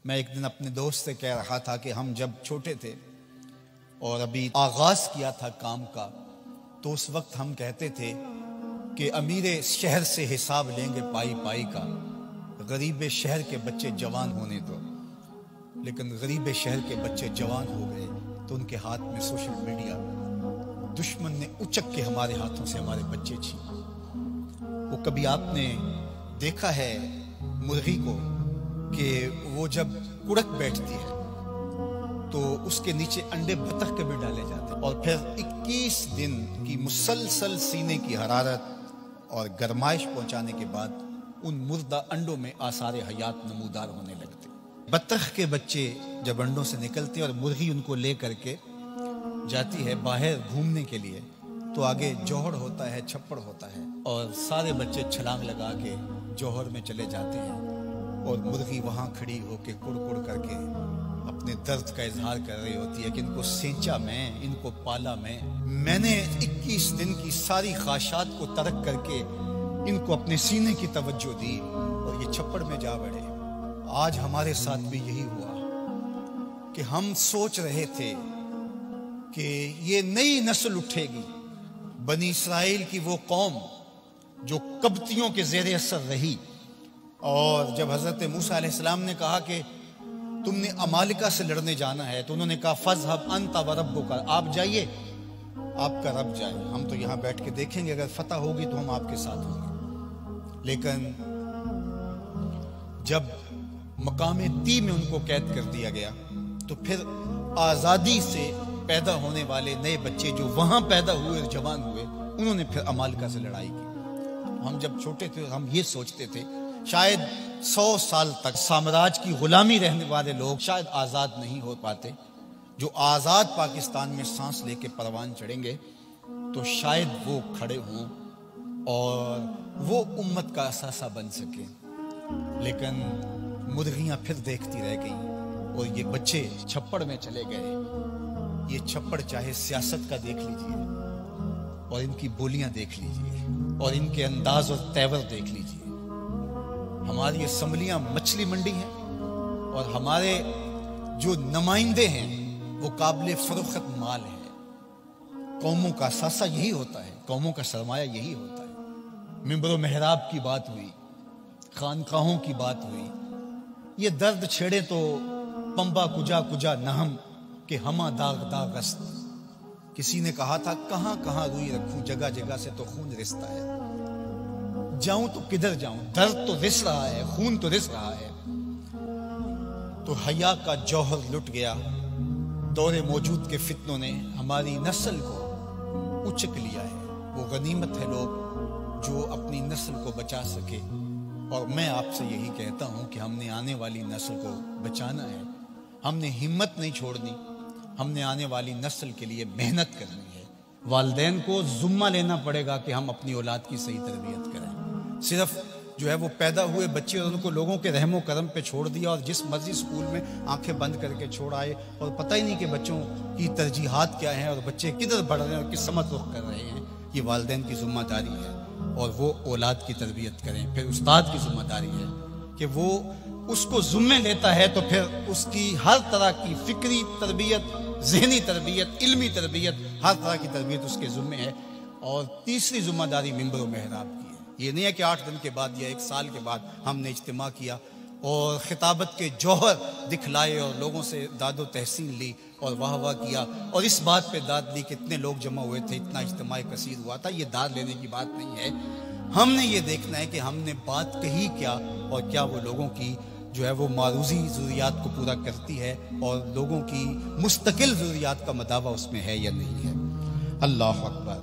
मैं एक दिन अपने दोस्त से कह रहा था कि हम जब छोटे थे और अभी आगाज किया था काम का, तो उस वक्त हम कहते थे कि अमीर शहर से हिसाब लेंगे पाई पाई का, गरीब शहर के बच्चे जवान होने दो। लेकिन गरीब शहर के बच्चे जवान हो गए तो उनके हाथ में सोशल मीडिया, दुश्मन ने उचक के हमारे हाथों से हमारे बच्चे छीन। वो कभी आपने देखा है मुर्गी को कि वो जब कुड़क बैठती है तो उसके नीचे अंडे बतख के भी डाले जाते हैं, और फिर 21 दिन की मुसलसल सीने की हरारत और गरमाइश पहुंचाने के बाद उन मुर्दा अंडों में आसार हयात नमूदार होने लगते। बतख के बच्चे जब अंडों से निकलते और मुर्गी उनको ले करके जाती है बाहर घूमने के लिए, तो आगे जौहर होता है, छप्पड़ होता है, और सारे बच्चे छलांग लगा के जौहर में चले जाते हैं और मुर्गी वहां खड़ी होके कुड़ कुड़ करके अपने दर्द का इजहार कर रही होती है कि इनको सेंचा मैं, इनको पाला मैंने 21 दिन की सारी ख्वाहिशात को तर्क करके इनको अपने सीने की तवज्जो दी और ये छप्पड़ में जा बढ़े। आज हमारे साथ भी यही हुआ कि हम सोच रहे थे कि ये नई नस्ल उठेगी, बनी इस्राइल की वो कौम जो कब्तियों के ज़ेरे असर रही। और जब हजरत मूसा अलैहिस्सलाम ने कहा कि तुमने अमालिका से लड़ने जाना है, तो उन्होंने कहा फज़हब अंता व रब्बुका, आप जाइए, आपका रब जाए, हम तो यहां बैठ के देखेंगे, अगर फतह होगी तो हम आपके साथ होंगे। लेकिन जब मकाम ती में उनको कैद कर दिया गया, तो फिर आज़ादी से पैदा होने वाले नए बच्चे जो वहां पैदा हुए और जवान हुए, उन्होंने फिर अमालिका से लड़ाई की। हम जब छोटे थे हम ये सोचते थे शायद 100 साल तक साम्राज्य की गुलामी रहने वाले लोग शायद आज़ाद नहीं हो पाते। जो आज़ाद पाकिस्तान में सांस लेके परवान चढ़ेंगे तो शायद वो खड़े हों और वो उम्मत का असासा बन सके। लेकिन मुर्गियां फिर देखती रह गई और ये बच्चे छप्पड़ में चले गए। ये छप्पड़ चाहे सियासत का देख लीजिए और इनकी बोलियां देख लीजिए और इनके अंदाज और तेवर देख लीजिए। हमारी असम्बलियां मछली मंडी हैं और हमारे जो नुमाइंदे हैं वो काबिल फरोख्त माल है। कौमों का सासा यही होता है, कौमों का सरमाया यही होता है। मिंबर मेहराब की बात हुई, खानकाहों की बात हुई, ये दर्द छेड़े तो पंबा कुजा कुजा नहम के हमा दाग दागस्त। किसी ने कहा था कहां कहां रुई रखूं, जगह जगह से तो खून रिसता है, जाऊं तो किधर जाऊं, दर्द तो रिस रहा है, खून तो रिस रहा है। तो हया का जौहर लुट गया। दौरे मौजूद के फितनों ने हमारी नस्ल को उचक लिया है। वो गनीमत है लोग जो अपनी नस्ल को बचा सके। और मैं आपसे यही कहता हूं कि हमने आने वाली नस्ल को बचाना है, हमने हिम्मत नहीं छोड़नी, हमने आने वाली नस्ल के लिए मेहनत करनी है। वालिदैन को जुम्मा लेना पड़ेगा कि हम अपनी औलाद की सही तरबियत करें। सिर्फ जो है वो पैदा हुए बच्चे और उनको लोगों के रहमो करम पे छोड़ दिया और जिस मर्जी स्कूल में आंखें बंद करके छोड़ आए और पता ही नहीं कि बच्चों की तरजीहात क्या हैं और बच्चे किधर बढ़ रहे हैं और किस समत रुख कर रहे हैं। ये वालिदैन की जिम्मेदारी है और वो औलाद की तरबियत करें। फिर उस्ताद की जिम्मेदारी है कि वो उसको जुम्मे लेता है तो फिर उसकी हर तरह की फिक्री तरबियत, ज़हनी तरबियत, इल्मी तरबियत, हर तरह की तरबियत उसके जुम्मे है। और तीसरी जिम्मेदारी मिंबर मेहराब की है। ये नहीं है कि 8 दिन के बाद या 1 साल के बाद हमने इज्तिमा किया और खिताबत के जौहर दिखलाए और लोगों से दादो तहसीन ली और वाह वाह किया और इस बात पे दाद ली कि इतने लोग जमा हुए थे, इतना इज्तिमा कसीर हुआ था। ये दाद लेने की बात नहीं है। हमने ये देखना है कि हमने बात कही क्या और क्या वो लोगों की जो है वो मारूजी ज़रूरियात को पूरा करती है और लोगों की मुस्तकिल ज़रूरियात का मदावा उसमें है या नहीं है। अल्लाह अकबर।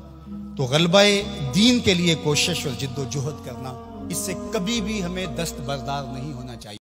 तो गलबाए दीन के लिए कोशिश और जिद्दोजहद करना, इससे कभी भी हमें दस्तबरदार नहीं होना चाहिए।